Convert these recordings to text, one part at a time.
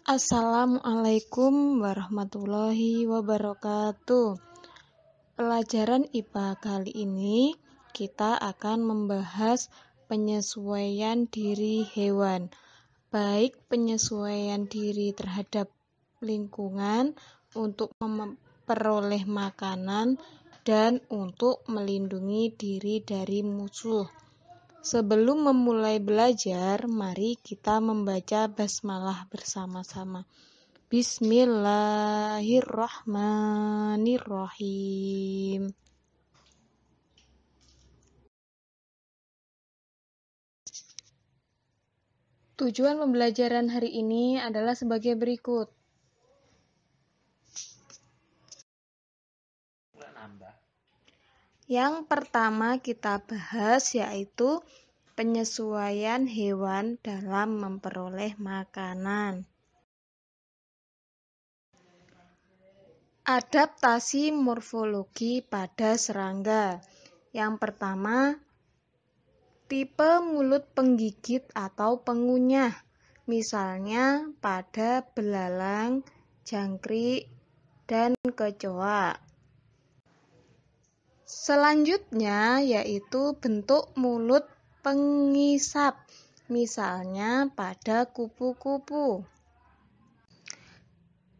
Assalamualaikum warahmatullahi wabarakatuh. Pelajaran IPA kali ini kita akan membahas penyesuaian diri hewan, baik penyesuaian diri terhadap lingkungan untuk memperoleh makanan dan untuk melindungi diri dari musuh. Sebelum memulai belajar, mari kita membaca basmalah bersama-sama. Bismillahirrahmanirrahim. Tujuan pembelajaran hari ini adalah sebagai berikut. Yang pertama kita bahas yaitu penyesuaian hewan dalam memperoleh makanan. Adaptasi morfologi pada serangga. Yang pertama, tipe mulut penggigit atau pengunyah, misalnya pada belalang, jangkrik, dan kecoa. Selanjutnya yaitu bentuk mulut pengisap, misalnya pada kupu-kupu.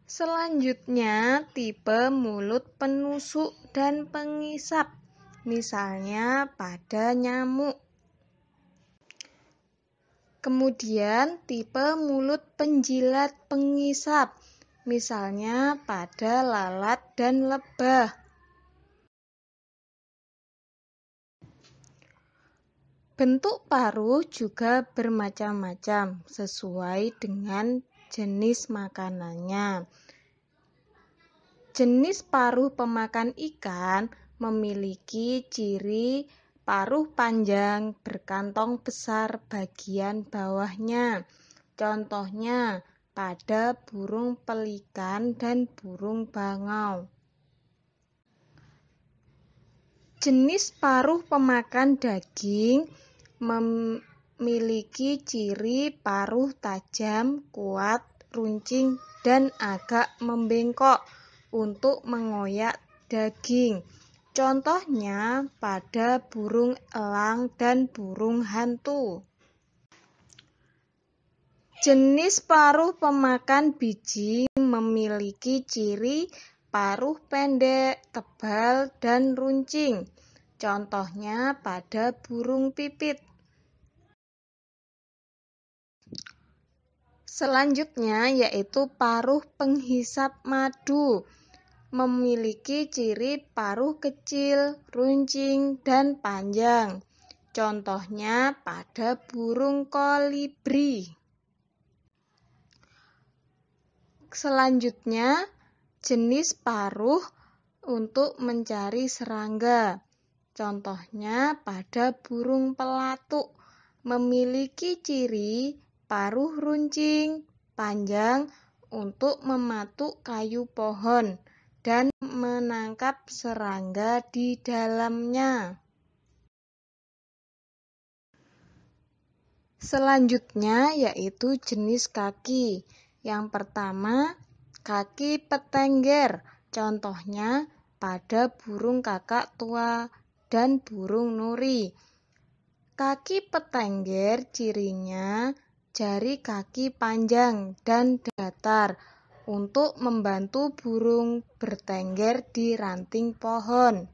Selanjutnya tipe mulut penusuk dan pengisap, misalnya pada nyamuk. Kemudian tipe mulut penjilat pengisap, misalnya pada lalat dan lebah. Bentuk paruh juga bermacam-macam sesuai dengan jenis makanannya. Jenis paruh pemakan ikan memiliki ciri paruh panjang berkantong besar bagian bawahnya. Contohnya pada burung pelikan dan burung bangau. Jenis paruh pemakan daging memiliki ciri paruh tajam, kuat, runcing, dan agak membengkok untuk mengoyak daging. Contohnya pada burung elang dan burung hantu. Jenis paruh pemakan biji memiliki ciri paruh pendek, tebal, dan runcing. Contohnya pada burung pipit. Selanjutnya yaitu paruh penghisap madu. Memiliki ciri paruh kecil, runcing, dan panjang. Contohnya pada burung kolibri. Selanjutnya, jenis paruh untuk mencari serangga. Contohnya pada burung pelatuk, memiliki ciri paruh runcing, panjang untuk mematuk kayu pohon dan menangkap serangga di dalamnya. Selanjutnya yaitu jenis kaki. Yang pertama, kaki petengger. Contohnya pada burung kakak tua dan burung nuri. Kaki petengger cirinya jari kaki panjang dan datar untuk membantu burung bertengger di ranting pohon.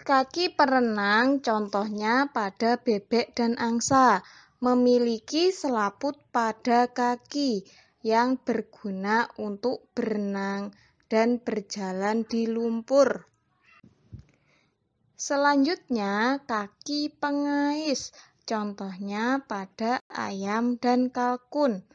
Kaki perenang contohnya pada bebek dan angsa, memiliki selaput pada kaki yang berguna untuk berenang dan berjalan di lumpur. Selanjutnya, kaki pengais, contohnya pada ayam dan kalkun.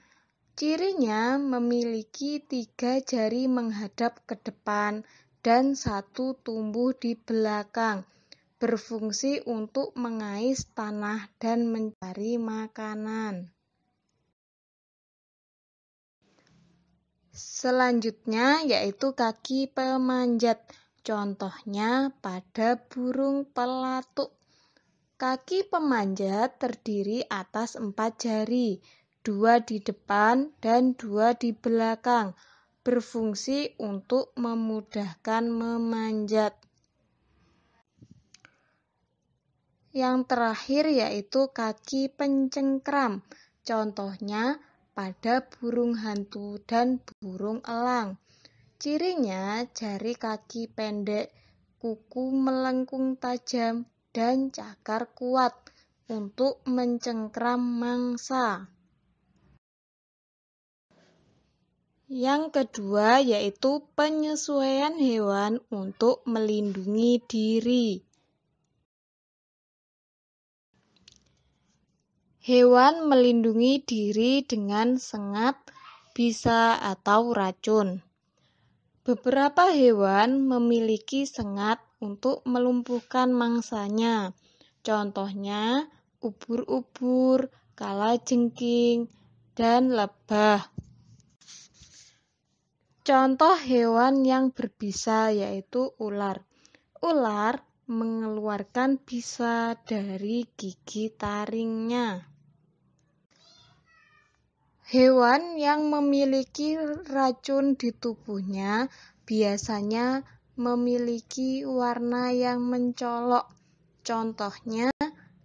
Cirinya memiliki 3 jari menghadap ke depan dan 1 tumbuh di belakang, berfungsi untuk mengais tanah dan mencari makanan. Selanjutnya yaitu kaki pemanjat, contohnya pada burung pelatuk. Kaki pemanjat terdiri atas 4 jari 2 di depan dan 2 di belakang, berfungsi untuk memudahkan memanjat. Yang terakhir yaitu kaki pencengkram, contohnya pada burung hantu dan burung elang. Cirinya jari kaki pendek, kuku melengkung tajam, dan cakar kuat untuk mencengkram mangsa. Yang kedua yaitu penyesuaian hewan untuk melindungi diri. Hewan melindungi diri dengan sengat, bisa atau racun. Beberapa hewan memiliki sengat untuk melumpuhkan mangsanya. Contohnya ubur-ubur, kalajengking, dan lebah. Contoh hewan yang berbisa yaitu ular. Ular mengeluarkan bisa dari gigi taringnya. Hewan yang memiliki racun di tubuhnya biasanya memiliki warna yang mencolok. Contohnya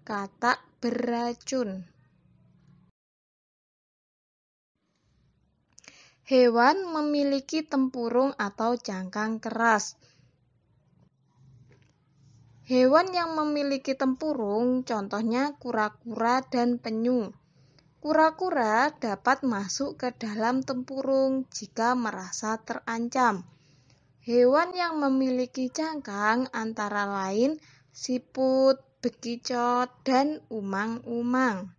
katak beracun. Hewan memiliki tempurung atau cangkang keras. Hewan yang memiliki tempurung contohnya kura-kura dan penyu. Kura-kura dapat masuk ke dalam tempurung jika merasa terancam. Hewan yang memiliki cangkang antara lain siput, bekicot, dan umang-umang.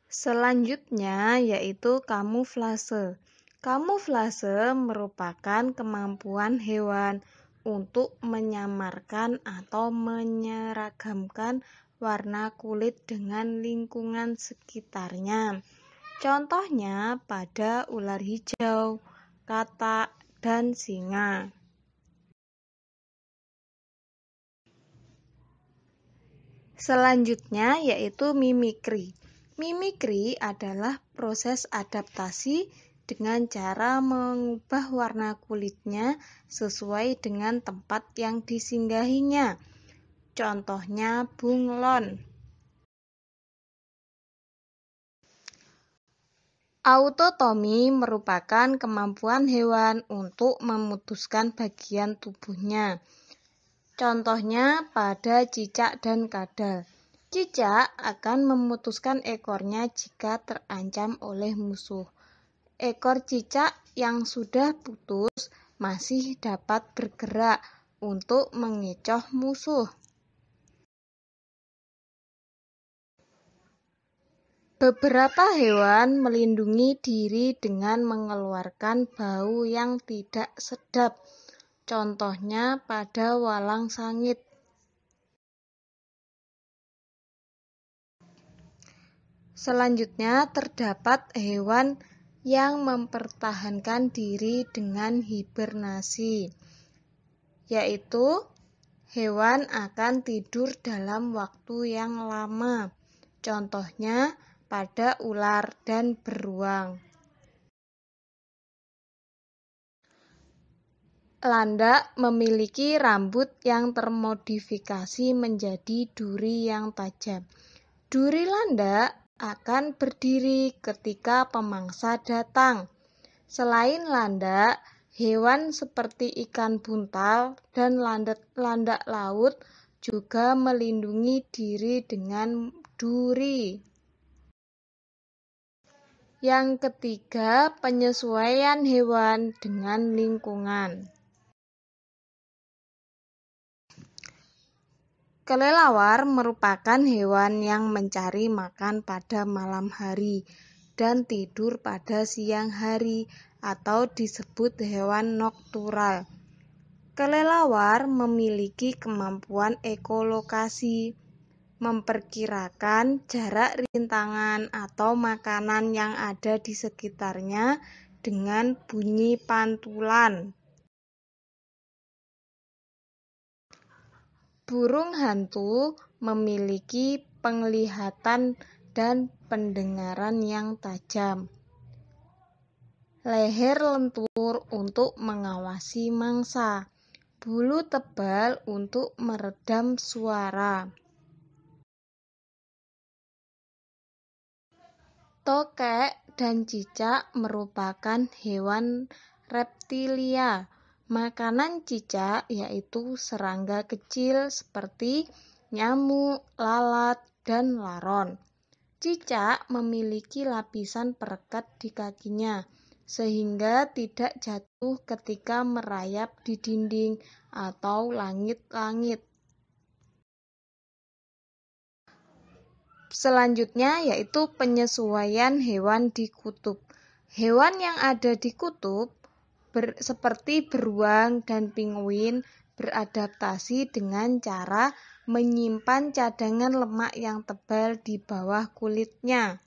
Selanjutnya yaitu kamuflase. Kamuflase merupakan kemampuan hewan untuk menyamarkan atau menyeragamkan warna kulit dengan lingkungan sekitarnya. Contohnya pada ular hijau, katak, dan singa. Selanjutnya yaitu mimikri. Mimikri adalah proses adaptasi dengan cara mengubah warna kulitnya sesuai dengan tempat yang disinggahinya. Contohnya bunglon. Autotomi merupakan kemampuan hewan untuk memutuskan bagian tubuhnya. Contohnya pada cicak dan kadal. Cicak akan memutuskan ekornya jika terancam oleh musuh. Ekor cicak yang sudah putus masih dapat bergerak untuk mengecoh musuh. Beberapa hewan melindungi diri dengan mengeluarkan bau yang tidak sedap. Contohnya pada walang sangit. Selanjutnya terdapat hewan yang mempertahankan diri dengan hibernasi, yaitu hewan akan tidur dalam waktu yang lama. Contohnya pada ular dan beruang. Landak memiliki rambut yang termodifikasi menjadi duri yang tajam. Duri landak akan berdiri ketika pemangsa datang. Selain landak, hewan seperti ikan buntal dan landak laut juga melindungi diri dengan duri. Yang ketiga, penyesuaian hewan dengan lingkungan. Kelelawar merupakan hewan yang mencari makan pada malam hari dan tidur pada siang hari atau disebut hewan noktural. Kelelawar memiliki kemampuan ekolokasi, memperkirakan jarak rintangan atau makanan yang ada di sekitarnya dengan bunyi pantulan. Burung hantu memiliki penglihatan dan pendengaran yang tajam. Leher lentur untuk mengawasi mangsa. Bulu tebal untuk meredam suara. Tokek dan cicak merupakan hewan reptilia. Makanan cicak yaitu serangga kecil seperti nyamuk, lalat, dan laron. Cicak memiliki lapisan perekat di kakinya, sehingga tidak jatuh ketika merayap di dinding atau langit-langit. Selanjutnya yaitu penyesuaian hewan di kutub. Hewan yang ada di kutub seperti beruang dan penguin beradaptasi dengan cara menyimpan cadangan lemak yang tebal di bawah kulitnya.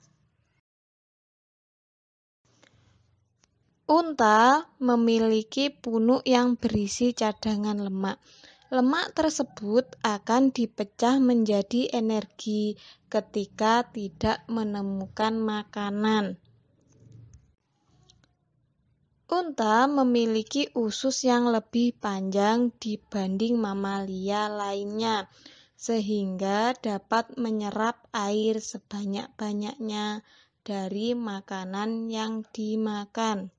Unta memiliki punuk yang berisi cadangan lemak. Lemak tersebut akan dipecah menjadi energi ketika tidak menemukan makanan. Unta memiliki usus yang lebih panjang dibanding mamalia lainnya, sehingga dapat menyerap air sebanyak-banyaknya dari makanan yang dimakan.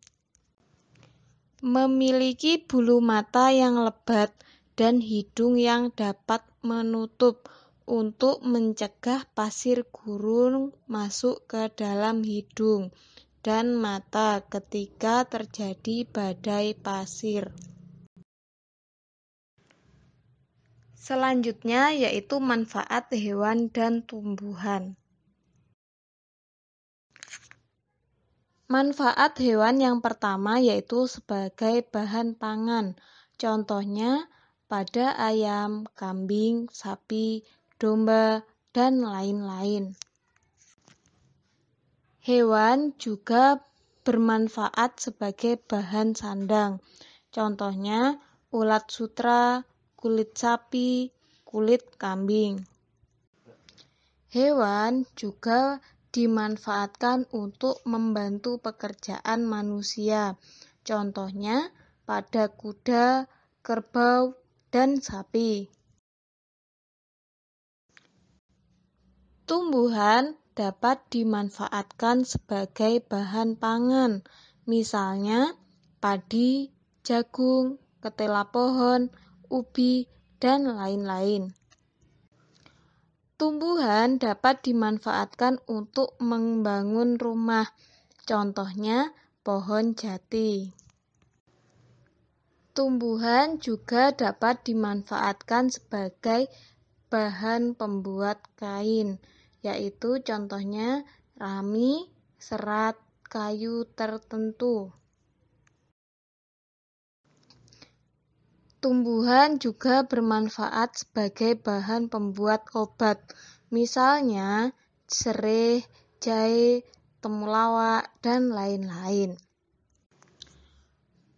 Memiliki bulu mata yang lebat dan hidung yang dapat menutup untuk mencegah pasir gurun masuk ke dalam hidung dan mata ketika terjadi badai pasir. Selanjutnya yaitu manfaat hewan dan tumbuhan. Manfaat hewan yang pertama yaitu sebagai bahan pangan. Contohnya pada ayam, kambing, sapi, domba, dan lain-lain. Hewan juga bermanfaat sebagai bahan sandang. Contohnya ulat sutra, kulit sapi, kulit kambing. Hewan juga dimanfaatkan untuk membantu pekerjaan manusia. Contohnya pada kuda, kerbau, dan sapi. Tumbuhan dapat dimanfaatkan sebagai bahan pangan, misalnya padi, jagung, ketela pohon, ubi, dan lain-lain. Tumbuhan dapat dimanfaatkan untuk membangun rumah, contohnya pohon jati. Tumbuhan juga dapat dimanfaatkan sebagai bahan pembuat kain, yaitu contohnya rami, serat, kayu tertentu. Tumbuhan juga bermanfaat sebagai bahan pembuat obat, misalnya sereh, jahe, temulawak, dan lain-lain.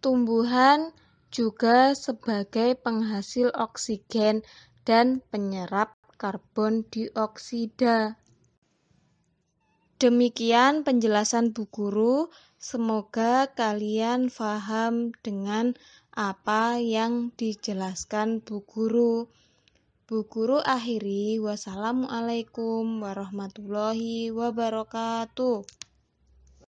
Tumbuhan juga sebagai penghasil oksigen dan penyerap karbon dioksida. Demikian penjelasan Bu Guru, semoga kalian paham dengan apa yang dijelaskan Bu Guru. Bu Guru akhiri, wassalamualaikum warahmatullahi wabarakatuh.